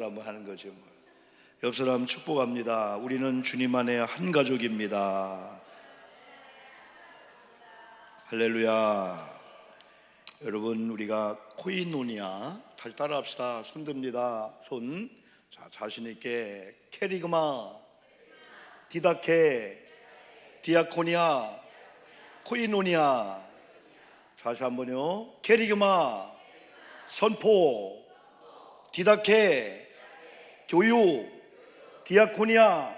한번 하는 거죠. 옆 사람 축복합니다. 우리는 주님 안에 한 가족입니다. 할렐루야. 여러분, 우리가 코이노니아 다시 따라합시다. 손 듭니다. 손. 자, 자신 있게 캐리그마, 디다케, 디아코니아, 코이노니아. 다시 한번요. 캐리그마, 선포, 디다케, 교육, 디아코니아,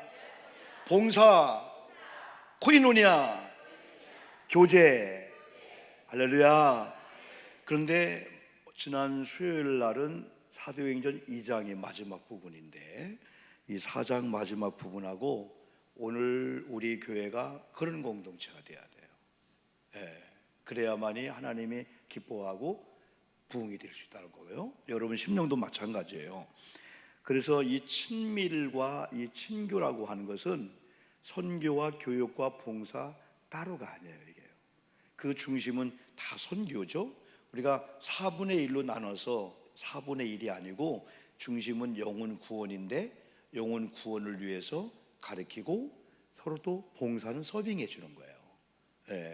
봉사, 코이노니아, 교제. 할렐루야. 그런데 지난 수요일 날은 사도행전 2장의 마지막 부분인데, 이 4장 마지막 부분하고 오늘 우리 교회가 그런 공동체가 돼야 돼요. 그래야만이 하나님이 기뻐하고 부흥이 될 수 있다는 거예요. 여러분 심령도 마찬가지예요. 그래서 이 친밀과 이 친교라고 하는 것은 선교와 교육과 봉사 따로가 아니에요. 이게요. 그 중심은 다 선교죠. 우리가 4분의 1로 나눠서 4분의 1이 아니고 중심은 영혼 구원인데, 영혼 구원을 위해서 가르치고 서로 또 봉사는 서빙해 주는 거예요.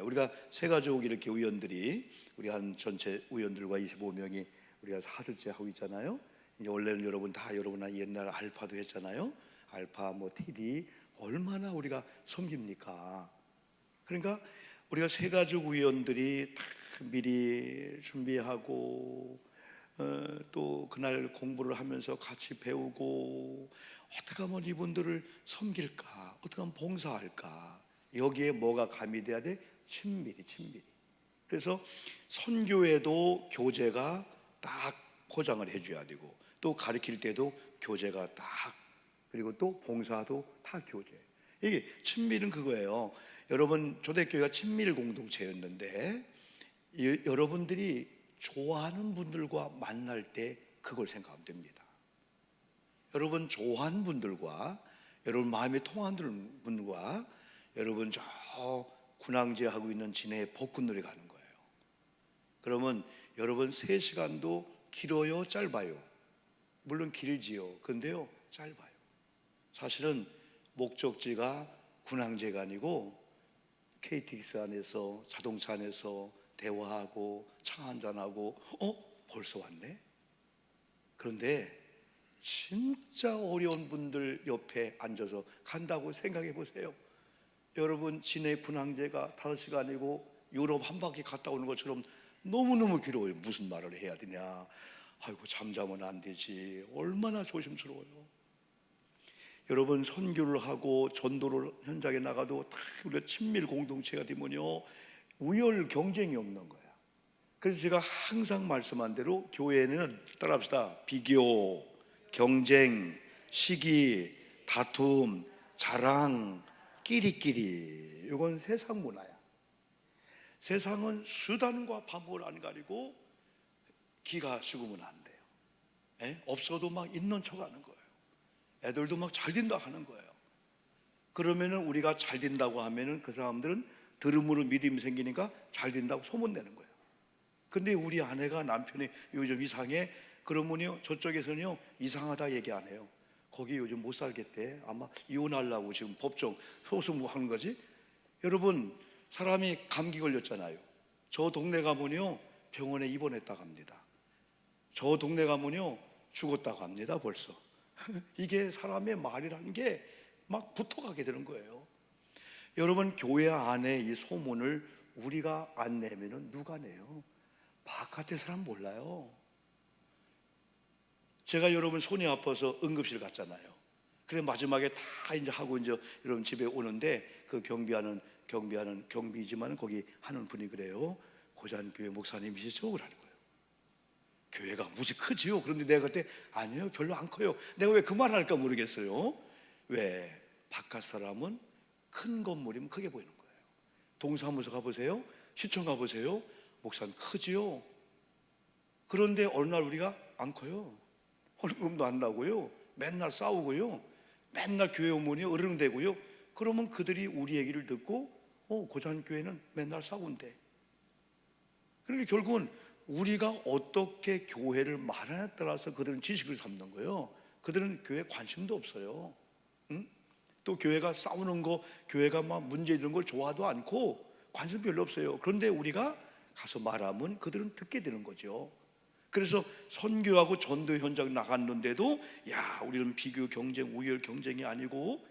우리가 세가족 이렇게 의원들이, 우리 한 전체 의원들과 25명이 우리가 4주째 하고 있잖아요. 이제 원래는 여러분 옛날 알파도 했잖아요. 알파 TD 얼마나 우리가 섬깁니까? 그러니까 우리가 세가족 의원들이 다 미리 준비하고 또 그날 공부를 하면서 같이 배우고, 어떻게 하면 이분들을 섬길까, 어떻게 하면 봉사할까, 여기에 뭐가 가미돼야 돼? 친밀이. 그래서 선교에도 교제가 딱 포장을 해줘야 되고, 또 가르칠 때도 교제가 딱, 그리고 또 봉사도 다 교제. 이게 친밀은 그거예요. 여러분, 초대교회가 친밀 공동체였는데, 여러분들이 좋아하는 분들과 만날 때 그걸 생각하면 됩니다. 여러분 좋아하는 분들과, 여러분 마음에 통하는 분과, 여러분 저 군항제 하고 있는 진해에 벚꽃놀이 가는 거예요. 그러면 여러분 3시간도 길어요, 짧아요? 물론 길지요. 근데요, 짧아요. 사실은 목적지가 군항제가 아니고 KTX 안에서, 자동차 안에서 대화하고 차 한잔하고 벌써 왔네? 그런데 진짜 어려운 분들 옆에 앉아서 간다고 생각해 보세요. 여러분 진해 군항제가 5시간이고 유럽 한 바퀴 갔다 오는 것처럼 너무너무 길어요. 무슨 말을 해야 되냐, 아이고 잠자면 안 되지, 얼마나 조심스러워요. 여러분 선교를 하고 전도를 현장에 나가도 다 우리가 친밀 공동체가 되면요, 우열 경쟁이 없는 거야. 그래서 제가 항상 말씀한 대로 교회는, 따라합시다, 비교, 경쟁, 시기, 다툼, 자랑, 끼리끼리, 이건 세상 문화야. 세상은 수단과 방법을 안 가리고 기가 죽으면 안 돼요. 없어도 막 있는 척 하는 거예요. 애들도 막 잘 된다 하는 거예요. 그러면은 우리가 잘 된다고 하면은 그 사람들은 들음으로 믿음이 생기니까 잘 된다고 소문내는 거예요. 근데 우리 아내가 남편이 요즘 이상해, 그러면요 저쪽에서는요 이상하다 얘기 안 해요. 거기 요즘 못 살겠대. 아마 이혼하려고 지금 법정 소송하는 거지. 여러분, 사람이 감기 걸렸잖아요. 저 동네 가면요 병원에 입원했다고 합니다. 저 동네 가면요 죽었다고 합니다 벌써. 이게 사람의 말이라는 게 막 붙어가게 되는 거예요. 여러분, 교회 안에 이 소문을 우리가 안 내면은 누가 내요? 바깥의 사람 몰라요. 제가 여러분 손이 아파서 응급실 갔잖아요. 그래 마지막에 다 이제 하고 이제 여러분 집에 오는데, 그 경비지만 거기 하는 분이 그래요. 고잔교회 목사님이시죠? 그러는 거예요. 교회가 무지 크지요? 그런데 내가 그때 아니요 별로 안 커요. 내가 왜 그 말을 할까 모르겠어요. 왜? 바깥 사람은 큰 건물이면 크게 보이는 거예요. 동사무소 가보세요, 시청 가보세요, 목사님 크지요? 그런데 어느 날 우리가 안 커요. 헌금도 안 나고요, 맨날 싸우고요, 맨날 교회 오면이 으르렁대고요. 그러면 그들이 우리 얘기를 듣고 고잔교회는 맨날 싸운대. 그러니까 결국은 우리가 어떻게 교회를 말하냐에 따라서 그들은 지식을 삼는 거예요. 그들은 교회 관심도 없어요. 응? 또 교회가 싸우는 거, 교회가 막 문제 있는 걸 좋아하도 않고 관심 별로 없어요. 그런데 우리가 가서 말하면 그들은 듣게 되는 거죠. 그래서 선교하고 전도 현장 나갔는데도 야, 우리는 비교 경쟁, 우열 경쟁이 아니고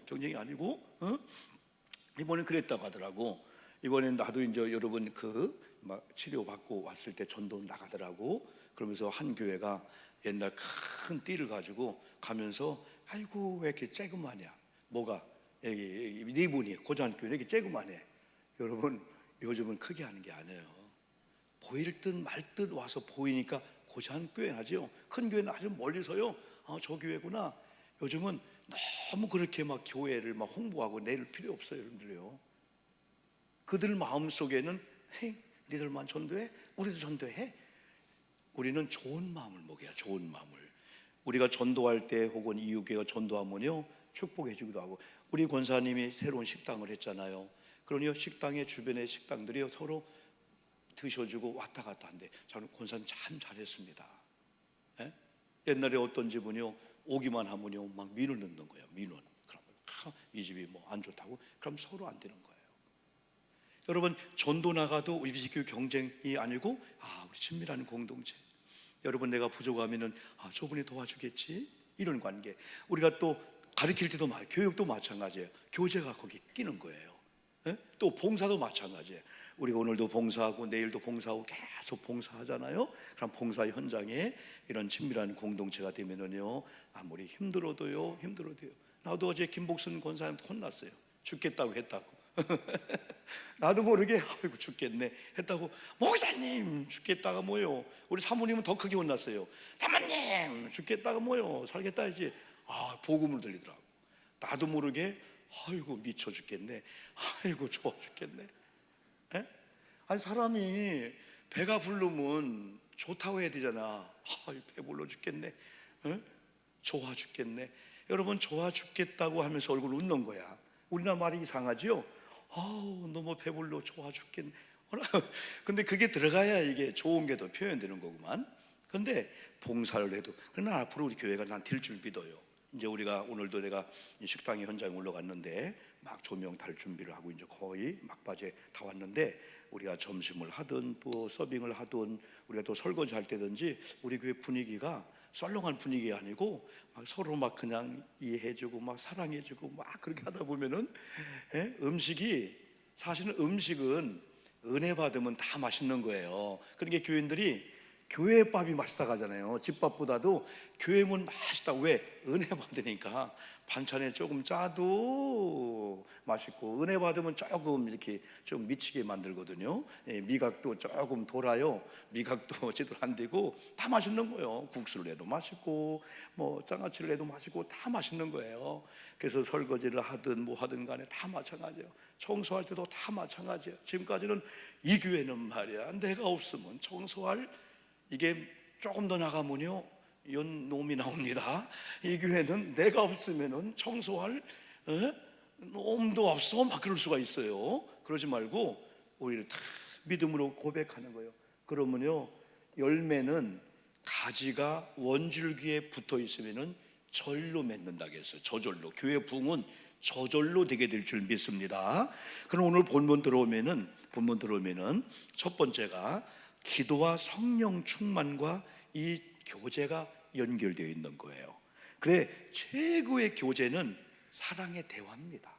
이번엔 그랬다고 하더라고. 이번엔 나도 이제 여러분 그 막 치료받고 왔을 때 전도 나가더라고. 그러면서 한 교회가 옛날 큰 띠를 가지고 가면서 아이고 왜 이렇게 쬐그마냐. 뭐가 네 분이 고등학교에 이렇게 쬐그마네. 여러분 요즘은 크게 하는 게 아니에요. 보일 듯 말 듯 와서 보이니까 고시한 교회 하죠. 큰 교회는 아주 멀리서요. 저 교회구나. 요즘은 너무 그렇게 막 교회를 막 홍보하고 내릴 필요 없어요, 여러분들요. 그들 마음 속에는 헤이, 니들만 전도해? 우리도 전도해? 우리는 좋은 마음을 먹여야 좋은 마음을. 우리가 전도할 때 혹은 이웃교회가 전도하면요 축복해 주기도 하고. 우리 권사님이 새로운 식당을 했잖아요. 그러니 식당의 주변의 식당들이 서로 드셔주고 왔다 갔다 한대. 저는 권사님 참 잘했습니다. 예? 옛날에 어떤 집은요 오기만 하면요 막 민원 넣는 거예요. 민원. 그러면 이 집이 뭐 안 좋다고 그럼 서로 안 되는 거예요. 여러분 전도 나가도 우리 그 경쟁이 아니고 우리 친밀한 공동체. 여러분 내가 부족하면은 저분이 도와주겠지 이런 관계. 우리가 또 가르칠 때도 교육도 마찬가지예요. 교제가 거기 끼는 거예요. 예? 또 봉사도 마찬가지예요. 우리가 오늘도 봉사하고 내일도 봉사하고 계속 봉사하잖아요. 그럼 봉사 현장에 이런 친밀한 공동체가 되면은요 아무리 힘들어도요 나도 어제 김복순 권사님한테 혼났어요. 죽겠다고 했다고. 나도 모르게 아이고 죽겠네 했다고. 목사님 죽겠다가 뭐요. 우리 사모님은 더 크게 혼났어요. 사모님 죽겠다가 뭐요. 살겠다 하지. 복음을 들리더라고. 나도 모르게 아이고 미쳐 죽겠네. 아이고 좋아 죽겠네. 에? 아니 사람이 배가 부르면 좋다고 해야 되잖아. 배불러 죽겠네. 에? 좋아 죽겠네. 여러분 좋아 죽겠다고 하면서 얼굴 웃는 거야. 우리나라 말이 이상하죠? 너무 배불러 좋아 죽겠네. 근데 그게 들어가야 이게 좋은 게 더 표현되는 거구만. 근데 봉사를 해도 그러나 앞으로 우리 교회가 난 될 줄 믿어요. 이제 우리가 오늘도 내가 식당의 현장에 올라갔는데 막 조명 달 준비를 하고 이제 거의 막바지에 다 왔는데 우리가 점심을 하든 또 서빙을 하든 우리가 또 설거지 할 때든지 우리 교회 분위기가 썰렁한 분위기가 아니고 막 서로 막 그냥 이해해주고 막 사랑해주고 막 그렇게 하다 보면은 음식이 사실은 음식은 은혜 받으면 다 맛있는 거예요. 그러니까 교인들이 교회 밥이 맛있다고 하잖아요. 집밥보다도 교회면 맛있다. 왜? 은혜 받으니까 반찬에 조금 짜도 맛있고 은혜 받으면 조금 이렇게 좀 미치게 만들거든요. 미각도 조금 돌아요. 미각도 제대로 안 되고 다 맛있는 거예요. 국수를 해도 맛있고 뭐 장아찌를 해도 맛있고 다 맛있는 거예요. 그래서 설거지를 하든 뭐 하든 간에 다 마찬가지예요. 청소할 때도 다 마찬가지예요. 지금까지는 이 교회는 말이야 내가 없으면 청소할 이게 조금 더 나가면요 연놈이 나옵니다. 이 교회는 내가 없으면은 청소할 놈도 없어 막 그럴 수가 있어요. 그러지 말고 오히려 다 믿음으로 고백하는 거예요. 그러면요 열매는 가지가 원줄기에 붙어 있으면은 절로 맺는다고 했어요. 저절로. 교회 부흥은 저절로 되게 될 줄 믿습니다. 그럼 오늘 본문 들어오면은 첫 번째가 기도와 성령 충만과 이 교제가 연결되어 있는 거예요. 그래 최고의 교제는 사랑의 대화입니다.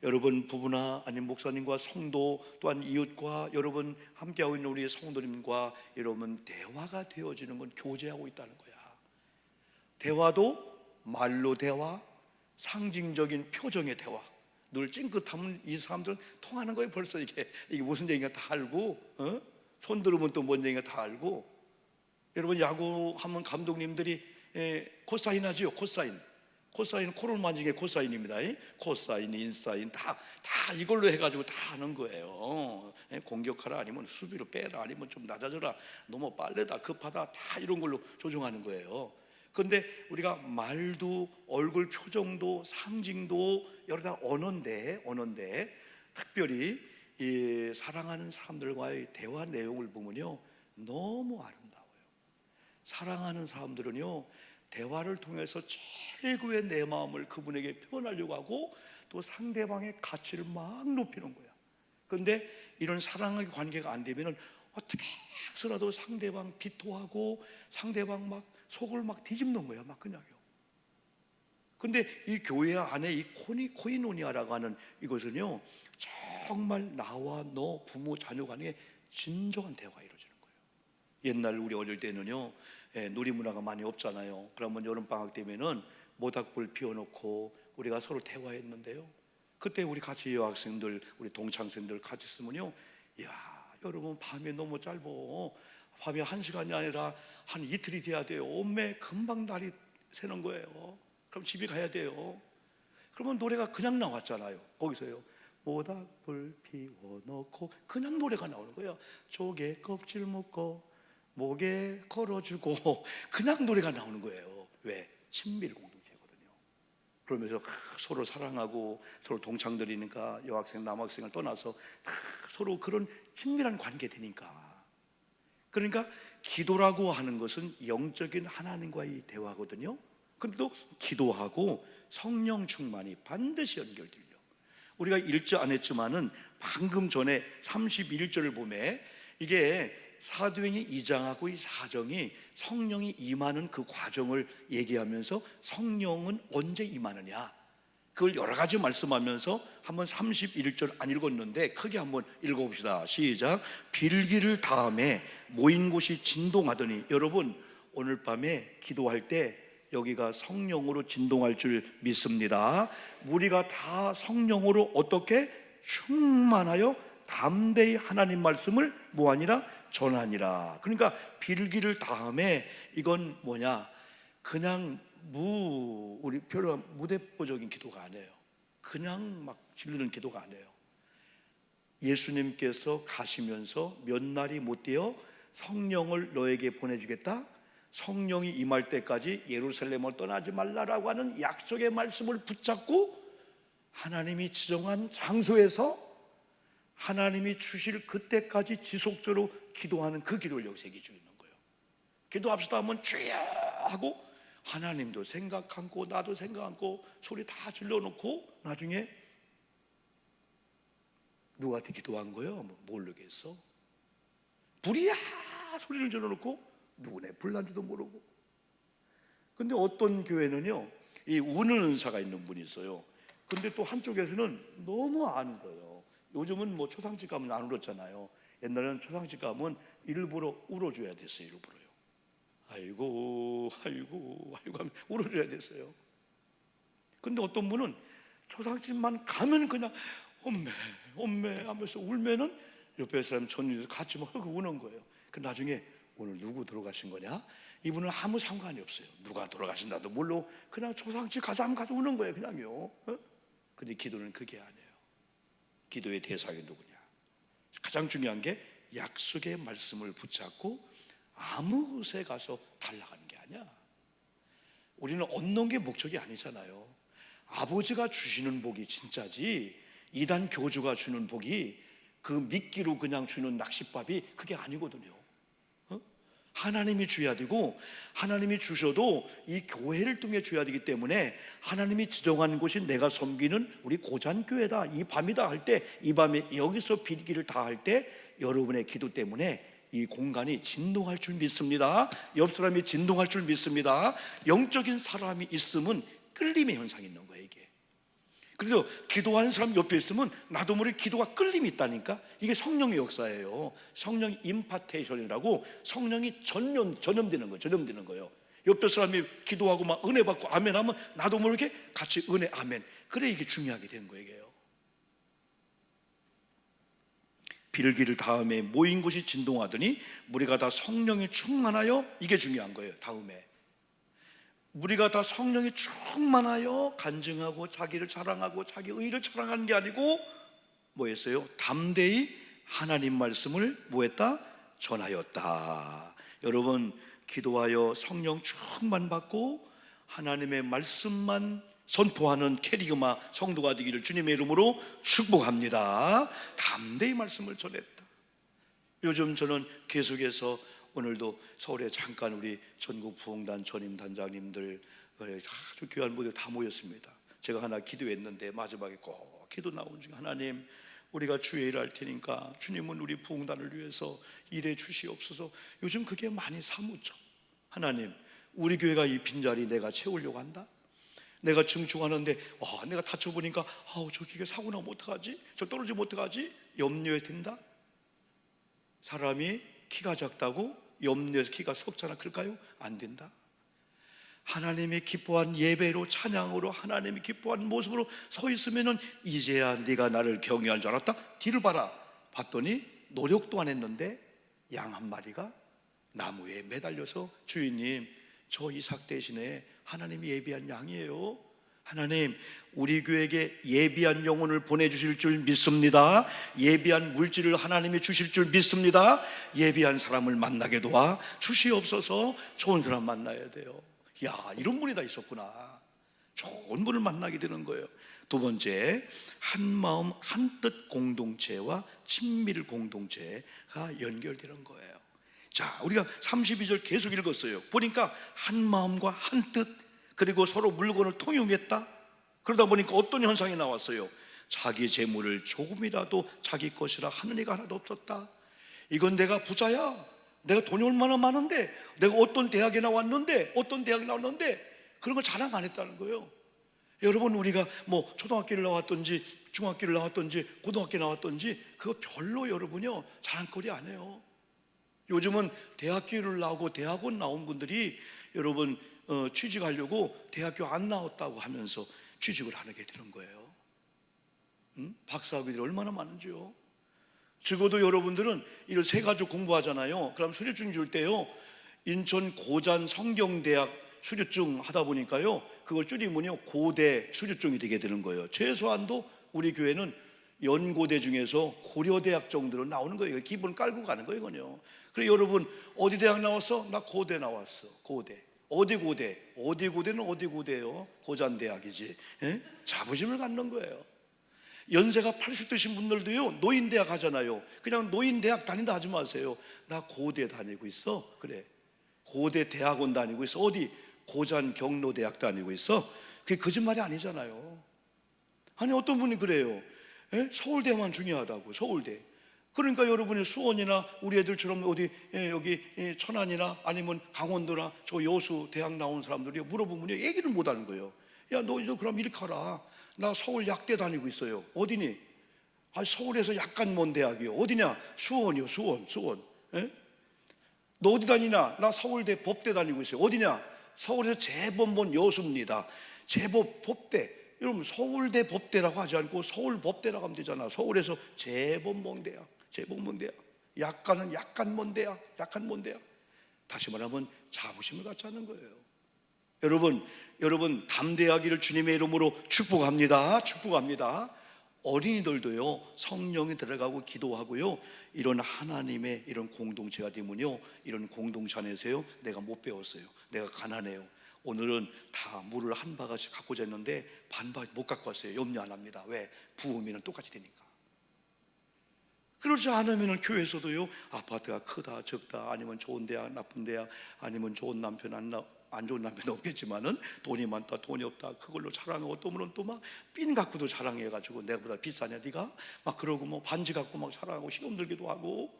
여러분 부부나 아니면 목사님과 성도 또한 이웃과 여러분 함께하고 있는 우리 성도님과 여러분 대화가 되어지는 건 교제하고 있다는 거야. 대화도 말로 대화, 상징적인 표정의 대화. 늘 찡긋하면 이 사람들은 통하는 거예요. 벌써 이게 무슨 얘기인가 다 알고 손 들으면 또 뭔 얘기가 다 알고. 여러분 야구하면 감독님들이 코사인 하지요. 코사인 코를 만지는 게 코사인입니다. 코사인, 인사인 다 이걸로 해가지고 다 하는 거예요. 공격하라 아니면 수비로 빼라 아니면 좀 낮아져라 너무 빠르다 급하다 다 이런 걸로 조정하는 거예요. 그런데 우리가 말도 얼굴 표정도 상징도 여러 다 언어인데 특별히 이 사랑하는 사람들과의 대화 내용을 보면요 너무 아름다워요. 사랑하는 사람들은요 대화를 통해서 최고의 내 마음을 그분에게 표현하려고 하고 또 상대방의 가치를 막 높이는 거야. 그런데 이런 사랑의 관계가 안 되면은 어떻게 해서라도 상대방 비토하고 상대방 막 속을 막 뒤집는 거야, 막 그냥요. 근데 이 교회 안에 이 코이노니아라고 하는 이것은요, 정말 나와 너 부모 자녀 간에 진정한 대화가 이루어지는 거예요. 옛날 우리 어릴 때는요, 놀이문화가 많이 없잖아요. 그러면 여름방학 되면은 모닥불 피워놓고 우리가 서로 대화했는데요, 그때 우리 같이 여학생들, 우리 동창생들 같이 있으면요, 이야 여러분 밤이 너무 짧어. 밤이 1시간이 아니라 한 이틀이 돼야 돼요. 엄매 금방 날이 새는 거예요. 그럼 집에 가야 돼요. 그러면 노래가 그냥 나왔잖아요. 거기서요, 모닥불 피워놓고 그냥 노래가 나오는 거예요. 조개 껍질 묶고 목에 걸어주고 그냥 노래가 나오는 거예요. 왜? 친밀 공동체거든요. 그러면서 서로 사랑하고 서로 동창들이니까 여학생 남학생을 떠나서 서로 그런 친밀한 관계 되니까. 그러니까 기도라고 하는 것은 영적인 하나님과의 대화거든요. 그런데 또 기도하고 성령 충만이 반드시 연결돼요. 우리가 읽지 않았지만은 방금 전에 31절을 보면 이게 사도행전 2장하고 이 4장이 성령이 임하는 그 과정을 얘기하면서 성령은 언제 임하느냐, 그걸 여러 가지 말씀하면서 한번 31절 안 읽었는데 크게 한번 읽어봅시다. 시작. 빌기를 다음에 모인 곳이 진동하더니, 여러분 오늘 밤에 기도할 때 여기가 성령으로 진동할 줄 믿습니다. 우리가 다 성령으로 어떻게 충만하여 담대히 하나님 말씀을 뭐하니라? 전하니라. 그러니까 빌기를 다음에 이건 뭐냐? 그냥 우리 별로 무대뽀적인 기도가 아니에요. 그냥 막 지르는 기도가 아니에요. 예수님께서 가시면서 몇 날이 못 되어 성령을 너에게 보내주겠다, 성령이 임할 때까지 예루살렘을 떠나지 말라라고 하는 약속의 말씀을 붙잡고 하나님이 지정한 장소에서 하나님이 주실 그때까지 지속적으로 기도하는 그 기도를 여기서 얘기해 주고 있는 거예요. 기도합시다 하면 주여 하고 하나님도 생각하고 나도 생각하고 소리 다 질러놓고 나중에 누구한테 기도한 거예요? 모르겠어. 불이야 소리를 질러놓고 누구네 불난지도 모르고. 근데 어떤 교회는요, 이 우는 은사가 있는 분이 있어요. 근데 또 한쪽에서는 너무 아는 거예요. 요즘은 뭐 초상집 가면 안 울었잖아요. 옛날에는 초상집 가면 일부러 울어줘야 됐어요. 일부러요. 아이고 하면 울어줘야 됐어요. 근데 어떤 분은 초상집만 가면 그냥 엄매 하면서 울면은 옆에 사람 전일도 같이 막 우는 거예요. 그 나중에 오늘 누구 돌아가신 거냐? 이분은 아무 상관이 없어요. 누가 돌아가신다도 모르고 그냥 초상집 가서 우는 거예요. 그냥요. 근데 기도는 그게 아니에요. 기도의 대상이 누구냐? 가장 중요한 게 약속의 말씀을 붙잡고 아무 곳에 가서 달라가는 게 아니야. 우리는 얻는 게 목적이 아니잖아요. 아버지가 주시는 복이 진짜지, 이단 교주가 주는 복이 그 미끼로 그냥 주는 낚싯밥이 그게 아니거든요. 하나님이 줘야 되고, 하나님이 주셔도 이 교회를 통해 줘야 되기 때문에 하나님이 지정한 곳이 내가 섬기는 우리 고잔교회다, 이 밤이다 할 때, 이 밤에 여기서 빌기를 다 할 때 여러분의 기도 때문에 이 공간이 진동할 줄 믿습니다. 옆 사람이 진동할 줄 믿습니다. 영적인 사람이 있으면 끌림의 현상이 있는 거예요, 이게. 그래서 기도하는 사람 옆에 있으면 나도 모르게 기도가 끌림이 있다니까. 이게 성령의 역사예요. 성령 임파테이션이라고, 성령이 전염되는 거예요. 옆에 사람이 기도하고 막 은혜 받고 아멘 하면 나도 모르게 같이 은혜 아멘. 그래, 이게 중요하게 된 거예요. 빌기를 다음에 모인 곳이 진동하더니 무리가 다 성령이 충만하여, 이게 중요한 거예요. 다음에 우리가 다 성령이 충만하여 간증하고 자기를 자랑하고 자기 의를 자랑하는 게 아니고 뭐였어요? 담대히 하나님 말씀을 뭐했다? 전하였다. 여러분, 기도하여 성령 충만받고 하나님의 말씀만 선포하는 캐리그마 성도가 되기를 주님의 이름으로 축복합니다. 담대히 말씀을 전했다. 요즘 저는 계속해서 오늘도 서울에 잠깐 우리 전국 부흥단 전임 단장님들 아주 귀한 분들 다 모였습니다. 제가 하나 기도했는데 마지막에 꼭 기도 나온 중에 하나님, 우리가 주의 일할 테니까 주님은 우리 부흥단을 위해서 일해 주시옵소서. 요즘 그게 많이 사무쳐. 하나님, 우리 교회가 이 빈자리 내가 채우려고 한다. 내가 증축하는데 내가 다쳐보니까 저 기계 사고 나면 어떡하지? 저 떨어지면 어떡하지? 염려해 된다. 사람이 키가 작다고 염려해서 키가 석자나 클까요? 안 된다. 하나님이 기뻐한 예배로, 찬양으로, 하나님이 기뻐한 모습으로 서 있으면은 이제야 네가 나를 경외할 줄 알았다. 뒤를 봐라. 봤더니 노력도 안 했는데 양 한 마리가 나무에 매달려서, 주인님, 저 이삭 대신에 하나님이 예비한 양이에요. 하나님, 우리 교회에게 예비한 영혼을 보내주실 줄 믿습니다. 예비한 물질을 하나님이 주실 줄 믿습니다. 예비한 사람을 만나게 도와 주시옵소서. 좋은 사람 만나야 돼요. 야, 이런 분이 다 있었구나. 좋은 분을 만나게 되는 거예요. 두 번째, 한 마음 한 뜻 공동체와 친밀 공동체가 연결되는 거예요. 자, 우리가 32절 계속 읽었어요. 보니까 한 마음과 한 뜻, 그리고 서로 물건을 통용했다. 그러다 보니까 어떤 현상이 나왔어요? 자기 재물을 조금이라도 자기 것이라 하는 이가 하나도 없었다. 이건 내가 부자야, 내가 돈이 얼마나 많은데, 내가 어떤 대학에 나왔는데, 그런 거 자랑 안 했다는 거예요. 여러분, 우리가 뭐 초등학교를 나왔든지 중학교를 나왔든지 고등학교 나왔든지 그거 별로 여러분요 자랑거리 안 해요. 요즘은 대학교를 나오고 대학원 나온 분들이 여러분 취직하려고 대학교 안 나왔다고 하면서 취직을 하게 되는 거예요. 박사학위들이 얼마나 많은지요. 적어도 여러분들은 이런 세 가지 공부하잖아요. 그럼 수료증 줄 때요, 인천 고잔 성경대학 수료증 하다 보니까요, 그걸 줄이면요 고대 수료증이 되게 되는 거예요. 최소한도 우리 교회는 연고대 중에서 고려대학 정도로 나오는 거예요. 기본 깔고 가는 거예요, 이건요. 그래, 여러분 어디 대학 나왔어? 나 고대 나왔어. 고대. 어디 고대? 어디 고대는 어디 고대예요? 고잔대학이지. 예? 자부심을 갖는 거예요. 연세가 80 되신 분들도요 노인대학 하잖아요. 그냥 노인대학 다닌다 하지 마세요. 나 고대 다니고 있어. 그래, 고대 대학원 다니고 있어. 어디? 고잔 경로대학 다니고 있어. 그게 거짓말이 아니잖아요. 아니, 어떤 분이 그래요. 예? 서울대만 중요하다고. 서울대. 그러니까 여러분이 수원이나 우리 애들처럼 어디 여기 천안이나 아니면 강원도나 저 여수 대학 나온 사람들이 물어보면 얘기를 못 하는 거예요. 야, 너 그럼 이렇게 하라. 나 서울 약대 다니고 있어요. 어디니? 아, 서울에서 약간 먼 대학이요. 어디냐? 수원이요. 수원. 예? 너 어디 다니냐? 나 서울대 법대 다니고 있어요. 어디냐? 서울에서 제법 먼 여수입니다. 제법 법대. 여러분, 서울대 법대라고 하지 않고 서울법대라고 하면 되잖아. 서울에서 제법 먼 대학. 약간은 약간 먼 대학. 다시 말하면 자부심을 갖지 않는 거예요. 여러분 담대하기를 주님의 이름으로 축복합니다. 어린이들도요 성령이 들어가고 기도하고요, 이런 하나님의 이런 공동체가 되면요, 이런 공동체 안에서요 내가 못 배웠어요. 내가 가난해요. 오늘은 다 물을 한 바가지 갖고 잤는데 반 바가지 못 갖고 왔어요. 염려 안 합니다. 왜? 부으면 똑같이 되니까. 그렇지 않으면 교회에서도요 아파트가 크다 적다, 아니면 좋은 대학 나쁜 대학, 아니면 좋은 남편 안 좋은 남편 없겠지만은 돈이 많다 돈이 없다 그걸로 자랑하고, 어떤 분은 또 막 핀 갖고도 자랑해가지고 내가보다 비싸냐 네가 막 그러고, 뭐 반지 갖고 막 자랑하고 시험 들기도 하고.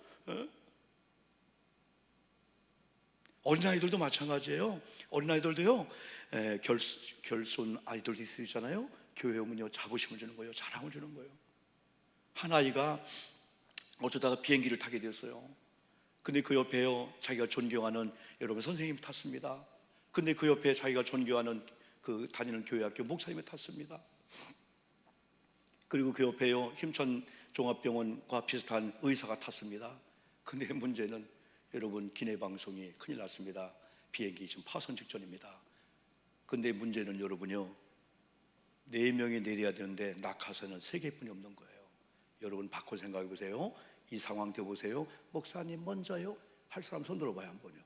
어린아이들도 마찬가지예요. 어린아이들도요 결손 아이들도 있으시잖아요. 교회 오면요 자부심을 주는 거예요. 자랑을 주는 거예요. 한 아이가 어쩌다가 비행기를 타게 됐어요. 근데 그 옆에요 자기가 존경하는 여러분 선생님이 탔습니다. 근데 그 옆에 자기가 존경하는 그 다니는 교회 학교 목사님이 탔습니다. 그리고 그 옆에요 힘천 종합병원과 비슷한 의사가 탔습니다. 근데 문제는 여러분 기내방송이 큰일 났습니다. 비행기 지금 파손 직전입니다. 근데 문제는 여러분요 4명이 내려야 되는데 낙하산은 3개뿐이 없는 거예요. 여러분 바꿔 생각해 보세요. 이 상황 돼 보세요. 목사님 먼저요 할 사람 손 들어봐요 한번요.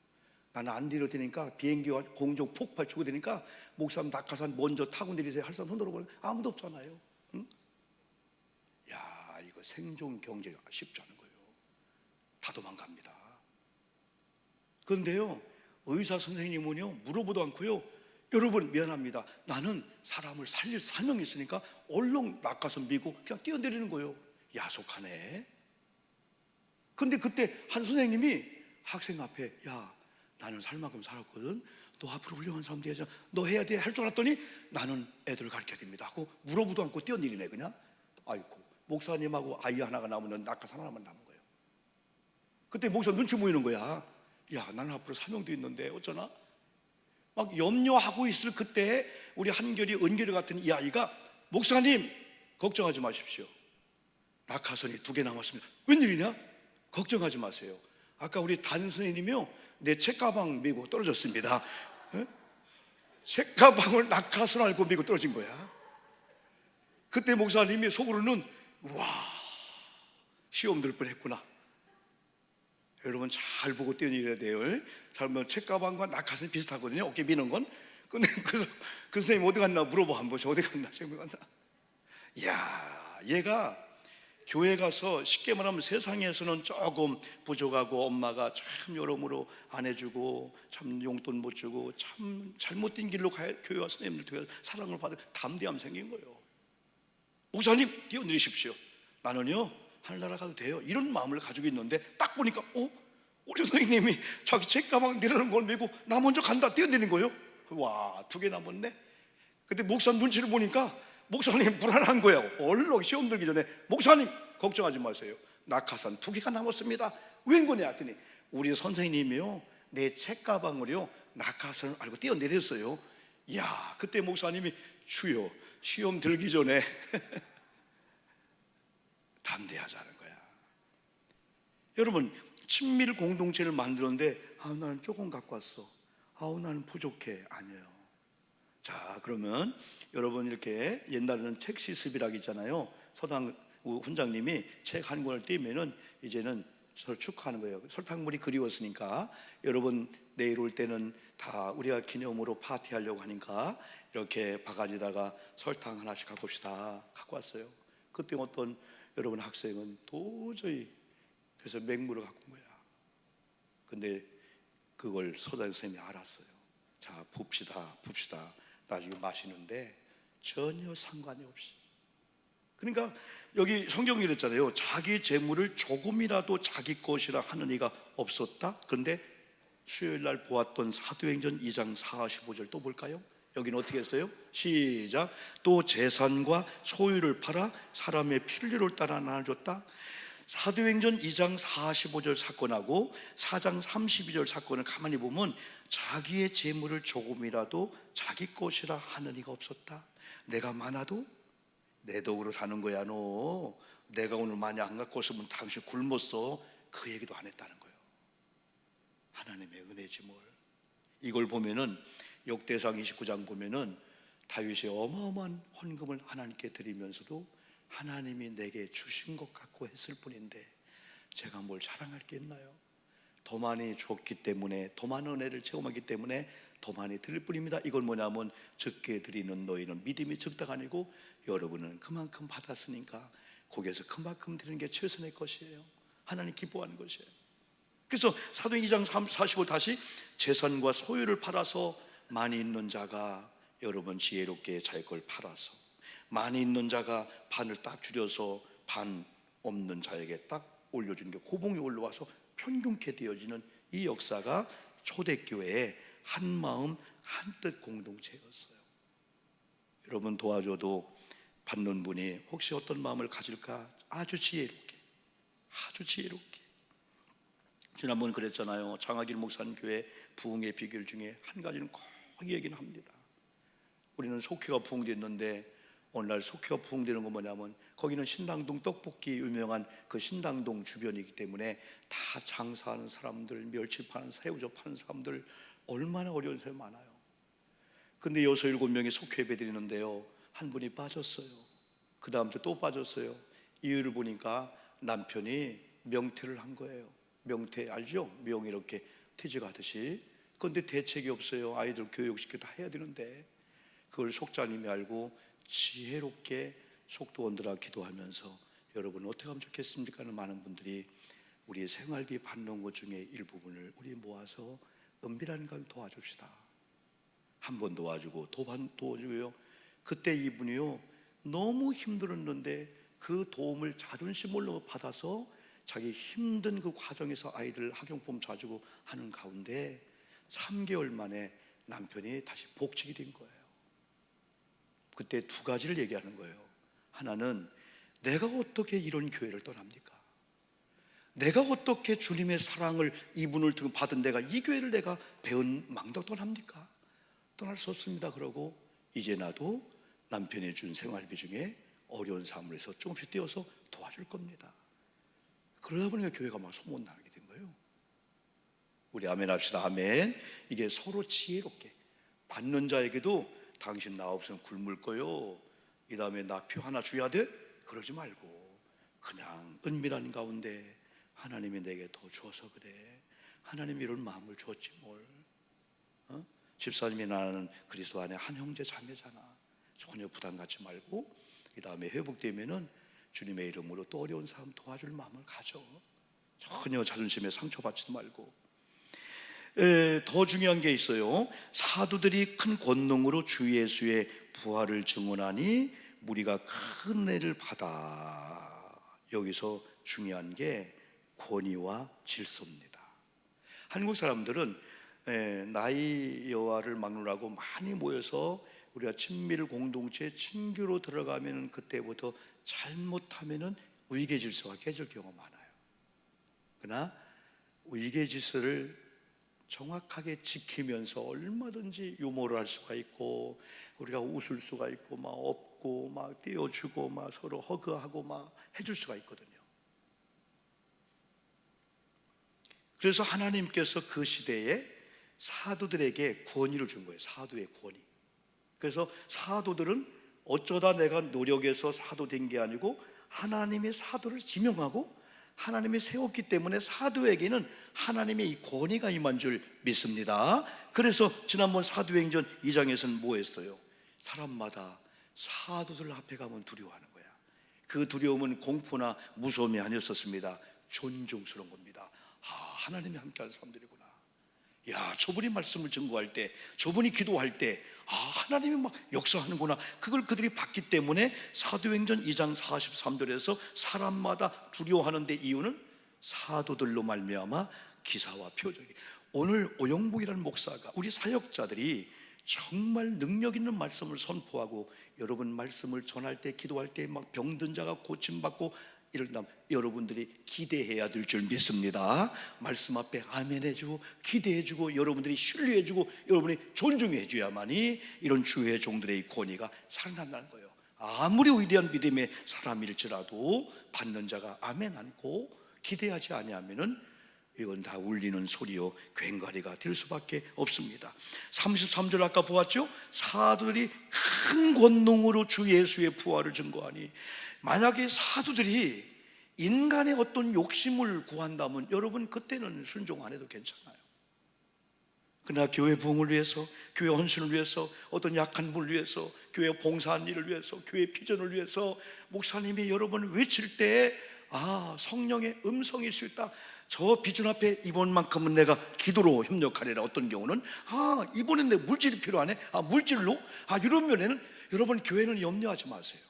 나는 안 내려되니까 비행기와 공중 폭발 주고 되니까 목사님 낙하산 먼저 타고 내리세요 할 사람 손 들어봐요. 아무도 없잖아요. 응? 야, 이거 생존 경제가 쉽지 않은 거예요. 다 도망갑니다. 그런데요, 의사 선생님은요, 물어보도 않고요, 여러분 미안합니다, 나는 사람을 살릴 사명이 있으니까 얼른 낙하산 미고 그냥 뛰어내리는 거예요. 야속하네. 근데 그때 한 선생님이 학생 앞에, 야, 나는 살 만큼 살았거든, 너 앞으로 훌륭한 사람 돼야지, 너 해야 돼 할 줄 알았더니 나는 애들을 가르쳐야 됩니다 하고 물어보도 않고 뛰어내리네 그냥. 아이고, 목사님하고 아이 하나가 남으면 낙하산 하나만 남은 거예요. 그때 목사 눈치 보이는 거야. 야, 나는 앞으로 사명도 있는데 어쩌나? 막 염려하고 있을 그때 우리 한결이, 은결이 같은 이 아이가, 목사님 걱정하지 마십시오, 낙하산이 2개 남았습니다. 웬일이냐? 걱정하지 마세요. 아까 우리 담임 선생님이요, 내 책가방 메고 떨어졌습니다. 에? 책가방을 낙하산 알고 메고 떨어진 거야. 그때 목사님이 속으로는, 와, 시험 들 뻔했구나. 여러분 잘 보고 뛰어내려야 돼요. 잘못 책가방과 낙하산이 비슷하거든요, 어깨 미는 건. 근데 그 선생님 어디 갔나 물어봐 한번. 어디 갔나, 어디 갔나. 이야, 얘가 교회 가서 쉽게 말하면 세상에서는 조금 부족하고 엄마가 참 여러모로 안 해주고 참 용돈 못 주고 참 잘못된 길로 교회 와 선생님들 교회 사랑을 받을 담대함 생긴 거예요. 목사님 뛰어내리십시오, 나는요 하늘나라 가도 돼요, 이런 마음을 가지고 있는데 딱 보니까 우리 선생님이 자기 책가방 내려놓은 걸 메고 나 먼저 간다 뛰어내리는 거예요. 와, 2개 남았네. 근데 목사 눈치를 보니까 목사님 불안한 거예요. 얼른 시험 들기 전에, 목사님 걱정하지 마세요, 낙하산 2개가 남았습니다. 웬 거냐 했더니 우리 선생님이요, 내 책가방을요 낙하산을 알고 뛰어내렸어요. 이야, 그때 목사님이, 주여, 시험 들기 전에 담대하자는 거야. 여러분, 친밀 공동체를 만들었는데, 나는 조금 갖고 왔어, 나는 부족해. 아니에요. 자, 그러면 여러분 이렇게 옛날에는 책 시습이라고 있잖아요. 서당 훈장님이 책 한 권을 띄면은 이제는 서로 축하하는 거예요. 설탕물이 그리웠으니까 여러분 내일 올 때는 다 우리가 기념으로 파티하려고 하니까 이렇게 바가지다가 설탕 하나씩 갖고 옵시다. 갖고 왔어요. 그때 어떤 여러분 학생은 도저히, 그래서 맹물을 갖고 온 거야. 근데 그걸 서당 선생님이 알았어요. 자, 봅시다. 나중에 마시는데 전혀 상관이 없이. 그러니까 여기 성경이 이랬잖아요. 자기 재물을 조금이라도 자기 것이라 하는 이가 없었다. 그런데 수요일 날 보았던 사도행전 2장 45절 또 볼까요? 여기는 어떻게 했어요? 시작. 또 재산과 소유를 팔아 사람의 필요를 따라 나눠줬다. 사도행전 2장 45절 사건하고 4장 32절 사건을 가만히 보면 자기의 재물을 조금이라도 자기 것이라 하는 이가 없었다. 내가 많아도 내 덕으로 사는 거야. 너 내가 오늘 많이 안 갖고 왔으면 당신 굶었어. 그 얘기도 안 했다는 거예요. 하나님의 은혜지 뭘. 이걸 보면은 역대상 29장 보면은 다윗이 어마어마한 헌금을 하나님께 드리면서도 하나님이 내게 주신 것 같고 했을 뿐인데 제가 뭘 자랑할 게 있나요? 더 많이 줬기 때문에, 더 많은 은혜를 체험하기 때문에 더 많이 드릴 뿐입니다. 이건 뭐냐면 적게 드리는 너희는 믿음이 적다가 아니고 여러분은 그만큼 받았으니까 거기에서 그만큼 드리는 게 최선의 것이에요. 하나님 기뻐하는 것이에요. 그래서 사도행전 2장 45 다시 재산과 소유를 팔아서 많이 있는 자가 여러분 지혜롭게 자기 걸 팔아서, 많이 있는 자가 반을 딱 줄여서 반 없는 자에게 딱 올려주는 게 고봉이 올라와서 평균케 되어지는 이 역사가 초대교회의 한마음 한뜻 공동체였어요. 여러분 도와줘도 받는 분이 혹시 어떤 마음을 가질까? 아주 지혜롭게. 지난번 그랬잖아요. 장하길 목사님 교회 부흥의 비결 중에 한 가지는 꼭 얘기는 합니다. 우리는 속회가 부흥됐는데 오늘날 속회가 부흥되는 건 뭐냐면 거기는 신당동 떡볶이 유명한 그 신당동 주변이기 때문에 다 장사하는 사람들, 멸치 파는, 새우젓 파는 사람들, 얼마나 어려운 사람이 많아요. 근데 6, 7명이 속회 예배 드리는데요, 한 분이 빠졌어요. 그 다음 주 또 빠졌어요. 이유를 보니까 남편이 명퇴를 한 거예요. 명퇴 알죠? 명 이렇게 퇴직하듯이. 그런데 대책이 없어요. 아이들 교육시켜 다 해야 되는데 그걸 속자님이 알고 지혜롭게 속도원들아 기도하면서 여러분 어떻게 하면 좋겠습니까 하는 많은 분들이 우리 생활비 받는 것 중에 일부분을 우리 모아서 은밀한 건 도와줍시다. 한 번 도와주고 두 번 도와주고요. 그때 이분이요 너무 힘들었는데 그 도움을 자존심으로 받아서 자기 힘든 그 과정에서 아이들 학용품 사주고 하는 가운데 3개월 만에 남편이 다시 복직이 된 거예요. 그때 두 가지를 얘기하는 거예요. 하나는 내가 어떻게 이런 교회를 떠납니까? 내가 어떻게 주님의 사랑을 이분을 받은 내가 이 교회를 내가 배운 망덕 떠납니까? 떠날 수 없습니다. 그러고 이제 나도 남편이 준 생활비 중에 어려운 삶을 해서 조금씩 떼어서 도와줄 겁니다. 그러다 보니까 교회가 막 소문나게 된 거예요. 우리 아멘 합시다. 아멘. 이게 서로 지혜롭게 받는 자에게도 당신 나 없으면 굶을 거요, 이 다음에 나 표 하나 줘야 돼? 그러지 말고 그냥 은밀한 가운데 하나님이 내게 더 주어서 그래. 하나님이 이런 마음을 주었지 뭘. 집사님이 나는 그리스도 안에 한 형제 자매잖아. 전혀 부담 갖지 말고 이 다음에 회복되면은 주님의 이름으로 또 어려운 사람 도와줄 마음을 가져. 전혀 자존심에 상처받지도 말고. 더 중요한 게 있어요. 사도들이 큰 권능으로 주 예수의 부활을 증언하니 무리가 큰 은혜를 받아. 여기서 중요한 게 권위와 질서입니다. 한국 사람들은 나이 여하를 막론하고 많이 모여서 우리가 친밀 공동체 친교로 들어가면 그때부터 잘못하면 위계 질서가 깨질 경우가 많아요. 그러나 위계 질서를 정확하게 지키면서 얼마든지 유머를 할 수가 있고 우리가 웃을 수가 있고 막 업고 막 띄워주고 막 서로 허그하고 막 해줄 수가 있거든요. 그래서 하나님께서 그 시대에 사도들에게 권위를 준 거예요. 사도의 권위. 그래서 사도들은 어쩌다 내가 노력해서 사도 된 게 아니고 하나님의 사도를 지명하고 하나님이 세웠기 때문에 사도에게는 하나님의 이 권위가 임한 줄 믿습니다. 그래서 지난번 사도행전 2장에서는 뭐 했어요? 사람마다 사도들 앞에 가면 두려워하는 거야. 그 두려움은 공포나 무서움이 아니었었습니다. 존중스러운 겁니다. 하나님이 함께하는 사람들이구나. 야, 저분이 말씀을 증거할 때, 저분이 기도할 때 하나님이 막 역사하는구나. 그걸 그들이 봤기 때문에 사도행전 2장 43절에서 사람마다 두려워하는데 이유는 사도들로 말미암아 기사와 표적이. 오늘 오영복이라는 목사가 우리 사역자들이 정말 능력 있는 말씀을 선포하고 여러분 말씀을 전할 때 기도할 때 막 병든 자가 고침받고 이런다면 여러분들이 기대해야 될 줄 믿습니다. 말씀 앞에 아멘 해주고 기대해주고 여러분들이 신뢰해주고 여러분이 존중해줘야만이 이런 주의 종들의 권위가 살아난다는 거예요. 아무리 위대한 믿음의 사람일지라도 받는 자가 아멘 않고 기대하지 아니하면은 이건 다 울리는 소리요 괭과리가 될 수밖에 없습니다. 33절 아까 보았죠? 사도들이 큰 권능으로 주 예수의 부활을 증거하니. 만약에 사도들이 인간의 어떤 욕심을 구한다면 여러분 그때는 순종 안 해도 괜찮아요. 그러나 교회 부흥을 위해서, 교회 헌신을 위해서, 어떤 약한 분을 위해서, 교회 봉사한 일을 위해서, 교회 비전을 위해서 목사님이 여러분을 외칠 때 성령의 음성이 있을 때 저 비전 앞에 이번만큼은 내가 기도로 협력하리라. 어떤 경우는 이번엔 내 물질이 필요하네. 물질로 이런 면에는 여러분 교회는 염려하지 마세요.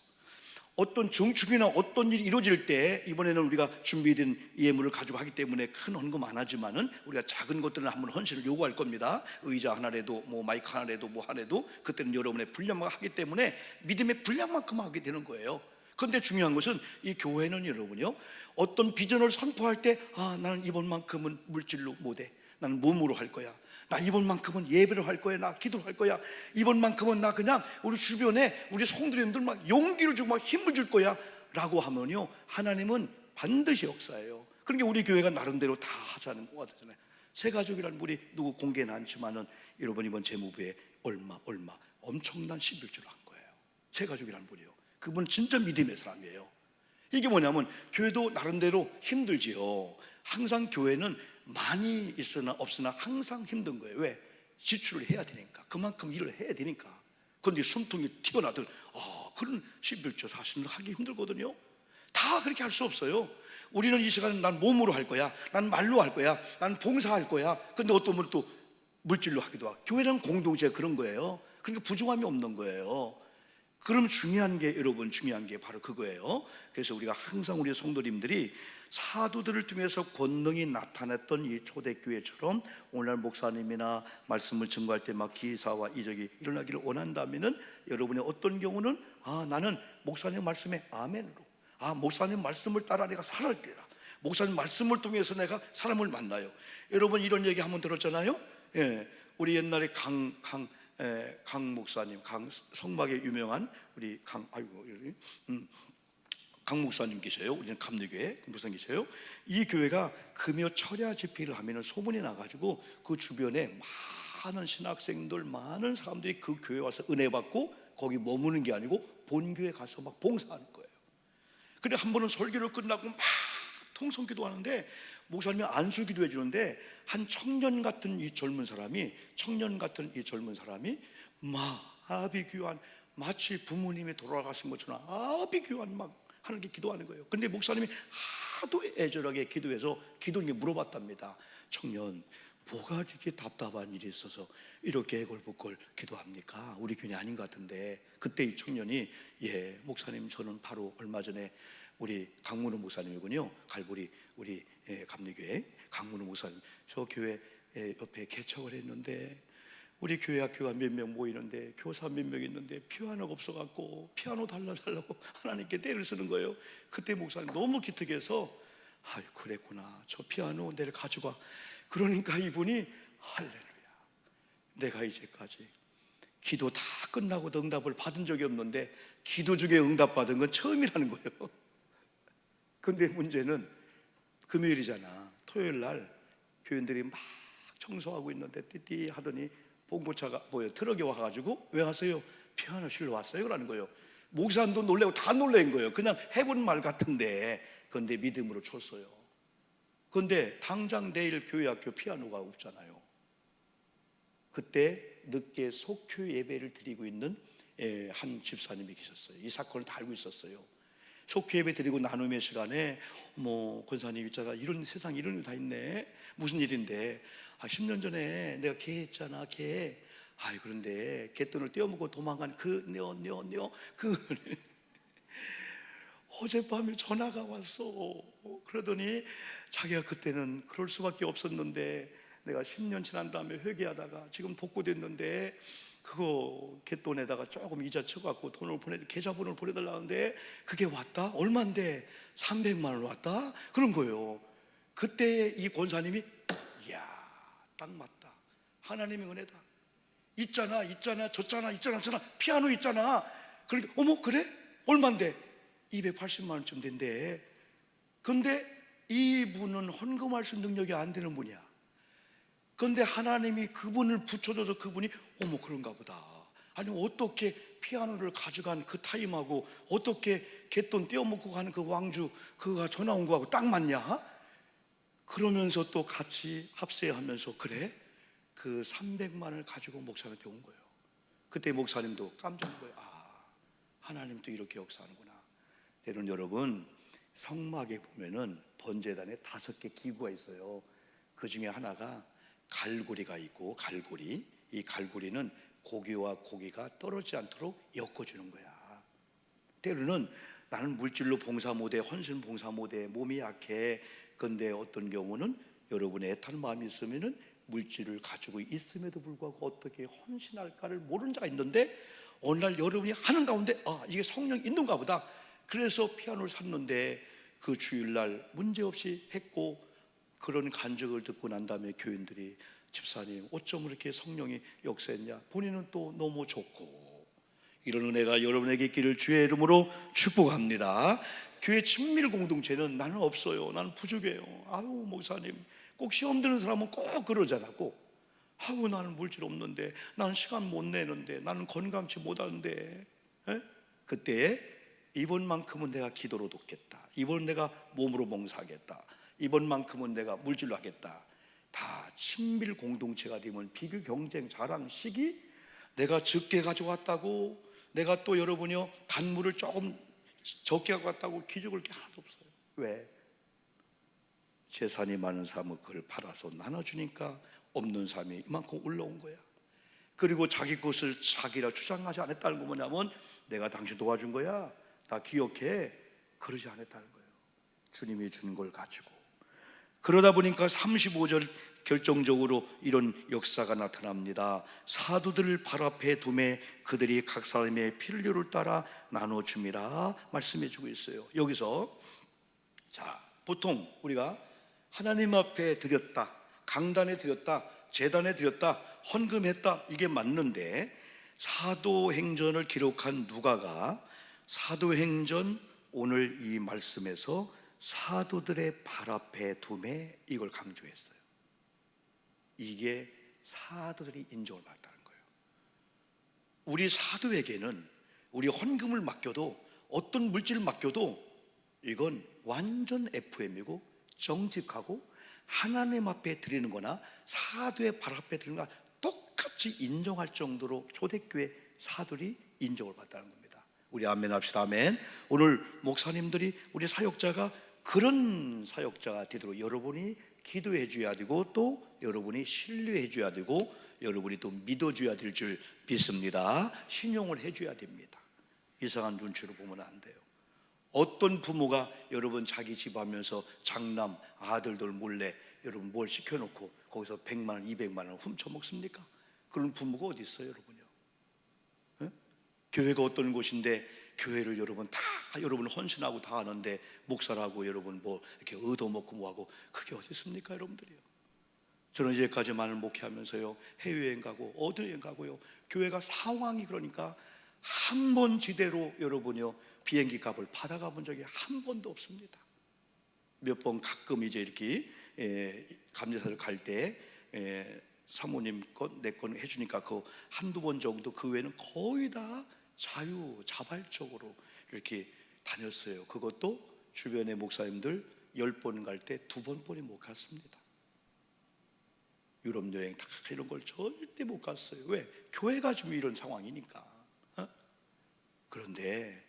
어떤 증축이나 어떤 일이 이루어질 때 이번에는 우리가 준비된 예물을 가지고 하기 때문에 큰 헌금 안 하지만은 우리가 작은 것들은 한번 헌신을 요구할 겁니다. 의자 하나라도 뭐 마이크 하나라도 뭐 하나라도 그때는 여러분의 분량만 하기 때문에 믿음의 분량만큼 하게 되는 거예요. 그런데 중요한 것은 이 교회는 여러분요 어떤 비전을 선포할 때 나는 이번만큼은 물질로 못해. 나는 몸으로 할 거야. 나 이번만큼은 예배를 할 거야. 나 기도를 할 거야. 이번만큼은 나 그냥 우리 주변에 우리 성도님들 막 용기를 주고 막 힘을 줄 거야 라고 하면요 하나님은 반드시 역사해요. 그러니까 우리 교회가 나름대로 다 하자는 거 같잖아요. 새가족이라는 우리 누구 공개는 않지만은 여러분 이번 재무부에 얼마 엄청난 11조를 한 거예요. 새가족이라는 분이요. 그분 진짜 믿음의 사람이에요. 이게 뭐냐면 교회도 나름대로 힘들지요. 항상 교회는 많이 있으나 없으나 항상 힘든 거예요. 왜? 지출을 해야 되니까. 그만큼 일을 해야 되니까. 그런데 숨통이 튀어나들 그런 11조 사실은 하기 힘들거든요. 다 그렇게 할 수 없어요. 우리는 이 시간에 난 몸으로 할 거야, 난 말로 할 거야, 난 봉사할 거야. 근데 어떤 분은 또 물질로 하기도 하고. 교회는 공동체가 그런 거예요. 그러니까 부족함이 없는 거예요. 그럼 중요한 게, 여러분, 중요한 게 바로 그거예요. 그래서 우리가 항상 우리 성도님들이 사도들을 통해서 권능이 나타났던 이 초대교회처럼 오늘날 목사님이나 말씀을 증거할 때 막 기사와 이적이 일어나기를 원한다면은, 여러분의 어떤 경우는 나는 목사님 말씀에 아멘으로, 목사님 말씀을 따라 내가 살아갈게라, 목사님 말씀을 통해서 내가 사람을 만나요. 여러분 이런 얘기 한번 들었잖아요. 예, 우리 옛날에 강 목사님, 성막에 유명한 우리 강 목사님 계세요. 우리는 감리교회 목사님 계세요. 이 교회가 금요 철야 집회를 하면 소문이 나가지고 그 주변에 많은 신학생들, 많은 사람들이 그 교회 와서 은혜 받고 거기 머무는 게 아니고 본교회 가서 막 봉사하는 거예요. 근데 한 번은 설교를 끝나고 막 통성기도 하는데 목사님이 안수기도 해주는데, 한 청년 같은 이 젊은 사람이 아비규환, 마치 부모님이 돌아가신 것처럼 아비규환 막 하는 게 기도하는 거예요. 근데 목사님이 하도 애절하게 기도해서 기도를 물어봤답니다. 청년, 뭐가 이렇게 답답한 일이 있어서 이렇게 애걸복걸 기도합니까? 우리 교회 아닌 것 같은데. 그때 이 청년이, 목사님, 저는 바로 얼마 전에 우리 강문우 목사님이군요. 갈보리 우리 감리교회 강문우 목사님, 저 교회 옆에 개척을 했는데 우리 교회 학교가 몇 명 모이는데 교사 몇 명 있는데 피아노가 없어갖고 피아노 달라달라고 하나님께 떼를 쓰는 거예요. 그때 목사님 너무 기특해서, 그랬구나, 저 피아노 내일 가져가. 그러니까 이분이, 할렐루야, 내가 이제까지 기도 다 끝나고도 응답을 받은 적이 없는데 기도 중에 응답받은 건 처음이라는 거예요. 근데 문제는 금요일이잖아. 토요일 날 교인들이 막 청소하고 있는데 띠띠 하더니 봉고차가 트럭이 와가지고, 왜 왔어요? 피아노 실러 왔어요? 라는 거예요. 목사님도 놀래고 다 놀란 거예요. 그냥 해본 말 같은데. 그런데 믿음으로 쳤어요. 그런데 당장 내일 교회 학교 피아노가 없잖아요. 그때 늦게 속교 예배를 드리고 있는 한 집사님이 계셨어요. 이 사건을 다 알고 있었어요. 속교 예배 드리고 나눔의 시간에, 권사님 있잖아, 이런 세상 이런 일 다 있네. 무슨 일인데? 10년 전에 내가 개 했잖아, 개. 그런데 개돈을 떼어먹고 도망간 어젯밤에 전화가 왔어. 그러더니 자기가 그때는 그럴 수밖에 없었는데 내가 10년 지난 다음에 회개하다가 지금 복구됐는데 그거 개돈에다가 조금 이자 쳐갖고 계좌번호를 보내달라는데 그게 왔다? 얼만데? 300만 원 왔다? 그런 거예요. 그때 이 권사님이, 이야, 딱 맞다, 하나님의 은혜다, 있잖아 줬잖아, 있잖아 피아노 있잖아. 그러니까, 어머, 그래? 얼만데? 280만 원쯤 된대. 그런데 이분은 헌금할 수 있는 능력이 안 되는 분이야. 그런데 하나님이 그분을 붙여줘서 그분이, 어머, 그런가 보다. 아니, 어떻게 피아노를 가져간 그 타임하고 어떻게 갯돈 떼어먹고 가는 그 왕주 그가 전화 온 거하고 딱 맞냐? 그러면서 또 같이 합세하면서, 그래? 그 300만 원을 가지고 목사님한테 온 거예요. 그때 목사님도 깜짝 놀란 거예요. 하나님도 이렇게 역사하는구나. 때론 여러분, 성막에 보면은 번제단에 5개 기구가 있어요. 그 중에 하나가 갈고리가 있고, 이 갈고리는 고기와 고기가 떨어지지 않도록 엮어주는 거야. 때로는 나는 물질로 봉사 못해, 헌신 봉사 못해, 몸이 약해. 그런데 어떤 경우는 여러분의 애탄 마음이 있으면은 물질을 가지고 있음에도 불구하고 어떻게 헌신할까를 모르는 자가 있는데, 어느 날 여러분이 하는 가운데, 이게 성령이 있는가 보다. 그래서 피아노를 샀는데 그 주일날 문제없이 했고, 그런 간증을 듣고 난 다음에 교인들이, 집사님, 어쩜 그렇게 성령이 역사했냐? 본인은 또 너무 좋고. 이런 은혜가 여러분에게 있기를 주의 이름으로 축복합니다. 교회 친밀 공동체는 나는 없어요, 나는 부족해요. 목사님, 꼭 시험 드는 사람은 꼭 그러잖아. 꼭 나는 물질 없는데, 나는 시간 못 내는데, 나는 건강치 못하는데. 그때 이번만큼은 내가 기도로 돕겠다, 이번 내가 몸으로 봉사하겠다, 이번만큼은 내가 물질로 하겠다. 다 친밀 공동체가 되면 비교, 경쟁, 자랑, 시기, 내가 적게 가져왔다고, 내가 또 여러분이요 단물을 조금 적게 갖고 왔다고 기죽을 게 하나도 없어요. 왜? 재산이 많은 사람은 그걸 팔아서 나눠주니까 없는 사람이 이만큼 올라온 거야. 그리고 자기 것을 자기라 주장하지 않았다는 건 뭐냐면 내가 당신 도와준 거야, 나 기억해, 그러지 않았다는 거예요. 주님이 준 걸 가지고. 그러다 보니까 35절 결정적으로 이런 역사가 나타납니다. 사도들을 발 앞에 두매 그들이 각 사람의 필요를 따라 나눠줌이라 말씀해 주고 있어요. 여기서 자, 보통 우리가 하나님 앞에 드렸다, 강단에 드렸다, 제단에 드렸다, 헌금했다, 이게 맞는데 사도행전을 기록한 누가가 사도행전 오늘 이 말씀에서 사도들의 발 앞에 두매 이걸 강조했어요. 이게 사도들이 인정을 받았다는 거예요. 우리 사도에게는 우리 헌금을 맡겨도, 어떤 물질을 맡겨도 이건 완전 FM이고 정직하고 하나님 앞에 드리는 거나 사도의 발 앞에 드리는 거나 똑같이 인정할 정도로 초대교회 사도들이 인정을 받았다는 겁니다. 우리 아멘 합시다. 아멘. 오늘 목사님들이, 우리 사역자가 그런 사역자가 되도록 여러분이 기도해 줘야 되고, 또 여러분이 신뢰해 줘야 되고, 여러분이 또 믿어 줘야 될 줄 믿습니다. 신용을 해 줘야 됩니다. 이상한 눈치로 보면 안 돼요. 어떤 부모가 여러분 자기 집 하면서 장남 아들들 몰래 여러분 뭘 시켜놓고 거기서 100만 원, 200만 원 훔쳐먹습니까? 그런 부모가 어디 있어요, 여러분요? 네? 교회가 어떤 곳인데 교회를 여러분 다 여러분 헌신하고 다 하는데 목사라고 여러분 뭐 이렇게 얻어먹고 뭐하고, 그게 어디 있습니까, 여러분들이요? 저는 이제까지 많은 목회하면서요, 해외여행 가고 어디 여행 가고요, 교회가 상황이 그러니까 한 번 지대로 여러분요 비행기 값을 받아가 본 적이 한 번도 없습니다. 몇 번 가끔 이제 이렇게 감사사를 갈 때 사모님 건 내 건 해주니까 그 한두 번 정도, 그 외에는 거의 다 자발적으로 이렇게 다녔어요. 그것도 주변의 목사님들 10번 갈 때 2번뿐이 못 갔습니다. 유럽 여행 다 이런 걸 절대 못 갔어요. 왜? 교회가 지금 이런 상황이니까. 그런데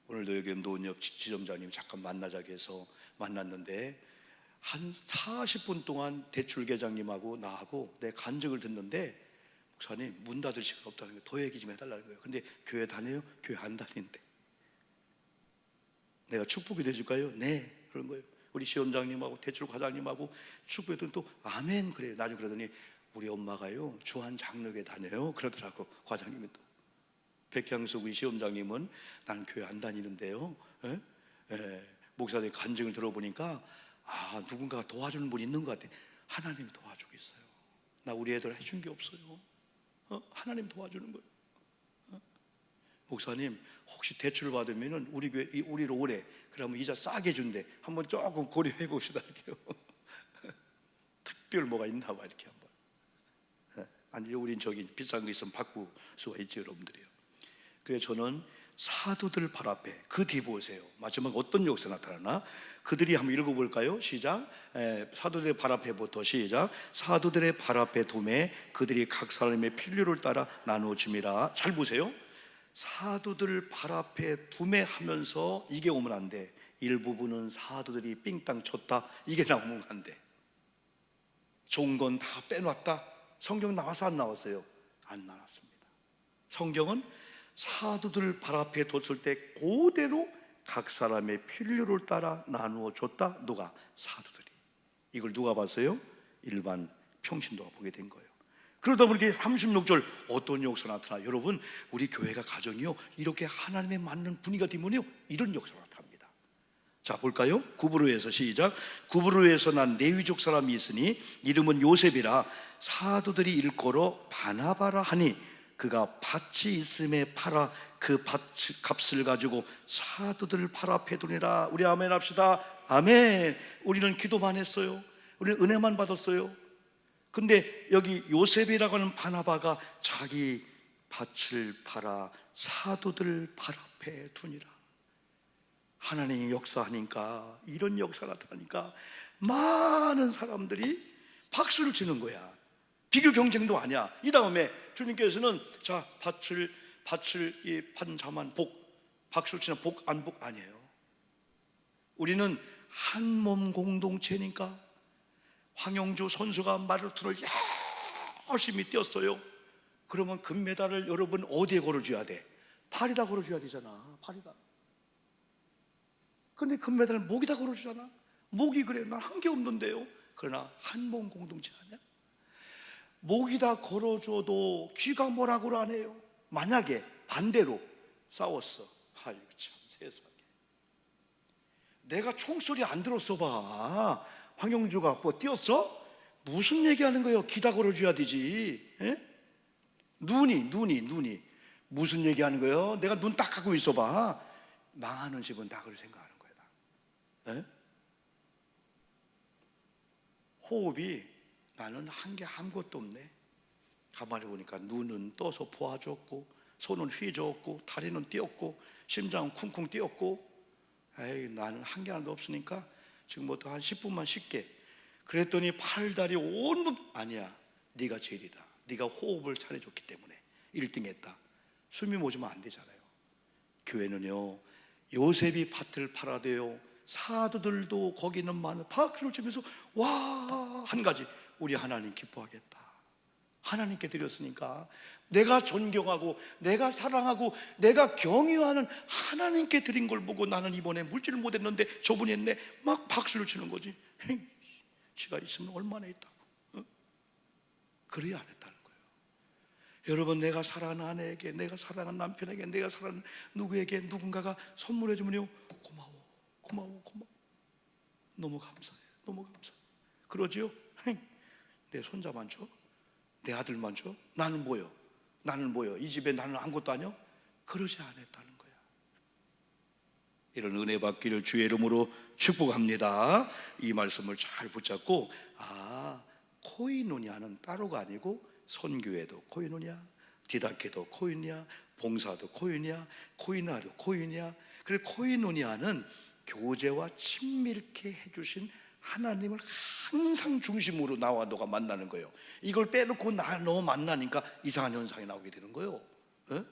오늘도 여기 노은엽 지점장님 잠깐 만나자고 해서 만났는데 한 40분 동안 대출계장님하고 나하고 내 간증을 듣는데, 목사님 문 닫을 시간 없다는 거예요. 더 얘기 좀 해달라는 거예요. 근데 교회 다녀요? 교회 안 다니는데. 내가 축복이 돼줄까요? 네, 그런 거예요. 우리 시험장님하고 대출 과장님하고 축복했더니 또 아멘 그래요. 나중에 그러더니 우리 엄마가요 주한 장로교회 다녀요 그러더라고, 과장님이. 또 백향숙 우리 시험장님은 난 교회 안 다니는데요, 목사님 간증을 들어보니까 누군가가 도와주는 분이 있는 것 같아. 하나님이 도와주고 있어요. 나 우리 애들 해준 게 없어요. 하나님 도와주는 거예요. 목사님 혹시 대출 받으면은 우리 교회 우리로 오래, 그러면 이자 싸게 준대. 한번 조금 고려해 봅시다 이렇게요. 특별 뭐가 있나 봐 이렇게 한번. 아니 우린 저기 비싼 거 있으면 바꿀 수가 있죠, 여러분들이요. 그래서 저는 사도들 발 앞에, 그 뒤 보세요. 마지막 어떤 역사 나타나나? 그들이 한번 읽어볼까요? 시작. 사도들의 발 앞에부터 시작. 사도들의 발 앞에 두매 그들이 각 사람의 필요를 따라 나누어줌이라. 잘 보세요. 사도들 발 앞에 두매 하면서 이게 오면 안 돼. 일부분은 사도들이 삥땅 쳤다, 이게 나오면 안 돼. 좋은 건 다 빼놨다. 성경 나와서 안 나왔어요? 안 나왔습니다. 성경은 사도들 발 앞에 뒀을 때 그대로 각 사람의 필요를 따라 나누어 줬다. 누가? 사도들이. 이걸 누가 봤어요? 일반 평신도가 보게 된 거예요. 그러다 보니까 36절 어떤 역사 나타나? 여러분 우리 교회가 가정이요 이렇게 하나님에 맞는 분위기가 되면요 이런 역사가 나타납니다. 자 볼까요? 구브로에서 시작. 구브로에서 난 레위족 사람이 있으니 이름은 요셉이라 사도들이 일컬어 바나바라 하니 그가 밭이 있음에 팔아 그 값을 가지고 사도들 팔 앞에 두니라. 우리 아멘 합시다. 아멘. 우리는 기도만 했어요. 우리는 은혜만 받았어요. 근데 여기 요셉이라고 하는 바나바가 자기 밭을 팔아 사도들 발 앞에 두니라. 하나님이 역사하니까, 이런 역사가 나타나니까 많은 사람들이 박수를 치는 거야. 비교 경쟁도 아니야. 이 다음에 주님께서는 자 밭을 판 자만 복 박수 치는 복 안 복 아니에요. 우리는 한 몸 공동체니까. 황영조 선수가 마라톤을 열심히 뛰었어요. 그러면 금메달을 여러분 어디에 걸어줘야 돼? 팔에다 걸어줘야 되잖아. 팔에다. 근데 금메달을 목에다 걸어주잖아. 목이 그래, 난 한 게 없는데요. 그러나 한 몸 공동체 아니야? 목에다 걸어줘도 귀가 뭐라고 안 해요. 만약에 반대로 싸웠어. 아이고 참 세상에. 내가 총소리 안 들었어 봐. 황영주가 뭐 뛰었어? 무슨 얘기하는 거예요? 기다 걸어줘야 되지. 에? 눈이 무슨 얘기하는 거예요? 내가 눈 딱 감고 있어 봐. 망하는 집은 다 그렇게 생각하는 거야. 에? 호흡이 나는 한 게 아무것도 없네. 가만히 보니까 눈은 떠서 보아줬고, 손은 휘저었고, 다리는 뛰었고, 심장은 쿵쿵 뛰었고, 에이 나는 한 게 하나도 없으니까 지금부터 한 10분만 쉴게. 그랬더니 팔다리 온몸 아니야. 네가 제일이다. 네가 호흡을 잘해줬기 때문에 1등 했다. 숨이 멎으면 안 되잖아요. 교회는요, 요셉이 밭을 팔아도요, 사도들도 거기는 많은 박수를 치면서 와, 한 가지, 우리 하나님 기뻐하겠다. 하나님께 드렸으니까 내가 존경하고 내가 사랑하고 내가 경외하는 하나님께 드린 걸 보고 나는 이번에 물질을 못했는데 저분이 했네. 막 박수를 치는 거지. 지가 있으면 얼마나 했다고. 어? 그래야 안 했다는 거예요. 여러분, 내가 사랑하는 아내에게, 내가 사랑하는 남편에게, 내가 사랑하는 누구에게 누군가가 선물해 주면요, 고마워 너무 감사해, 너무 감사해. 그러지요? 내 손자만 줘? 내 아들만 줘? 나는 뭐요? 이 집에 나는 아무것도 아니야? 그러지 않았다는 거야. 이런 은혜 받기를 주의 이름으로 축복합니다. 이 말씀을 잘 붙잡고, 코이노니아는 따로가 아니고 선교회도 코이노니아, 디다케도 코이노니아, 봉사도 코이노니아, 코이나도 코이노니아. 그리고 코이노니아는 교제와 친밀케 해주신 하나님을 항상 중심으로 나와 너가 만나는 거예요. 이걸 빼놓고 너 만나니까 이상한 현상이 나오게 되는 거예요. 에?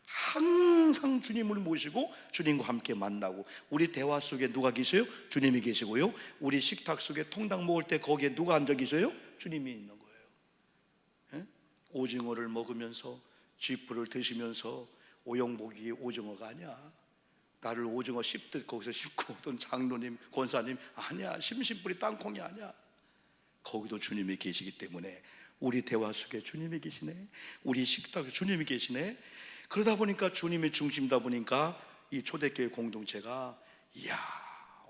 항상 주님을 모시고 주님과 함께 만나고, 우리 대화 속에 누가 계세요? 주님이 계시고요. 우리 식탁 속에 통닭 먹을 때 거기에 누가 앉아 계세요? 주님이 있는 거예요. 에? 오징어를 먹으면서 쥐뿔을 드시면서 오영복이 오징어가 아니야. 나를 오징어 씹듯 거기서 씹고, 또 장로님, 권사님 아니야. 심심풀이 땅콩이 아니야. 거기도 주님이 계시기 때문에 우리 대화 속에 주님이 계시네. 우리 식탁에 주님이 계시네. 그러다 보니까 주님이 중심이다 보니까 이 초대교회 공동체가, 이야,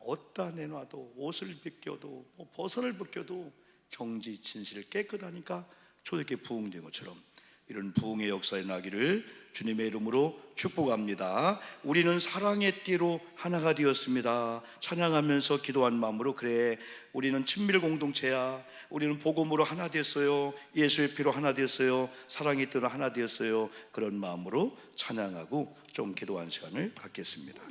어디다 내놔도, 옷을 벗겨도 버선을 벗겨도 정지 진실 깨끗하니까 초대교회 부흥된 것처럼 이런 부흥의 역사에 나기를 주님의 이름으로 축복합니다. 우리는 사랑의 띠로 하나가 되었습니다. 찬양하면서 기도한 마음으로, 그래, 우리는 친밀 공동체야. 우리는 복음으로 하나 됐어요. 예수의 피로 하나 됐어요. 사랑의 띠로 하나 되었어요. 그런 마음으로 찬양하고 좀 기도하는 시간을 갖겠습니다.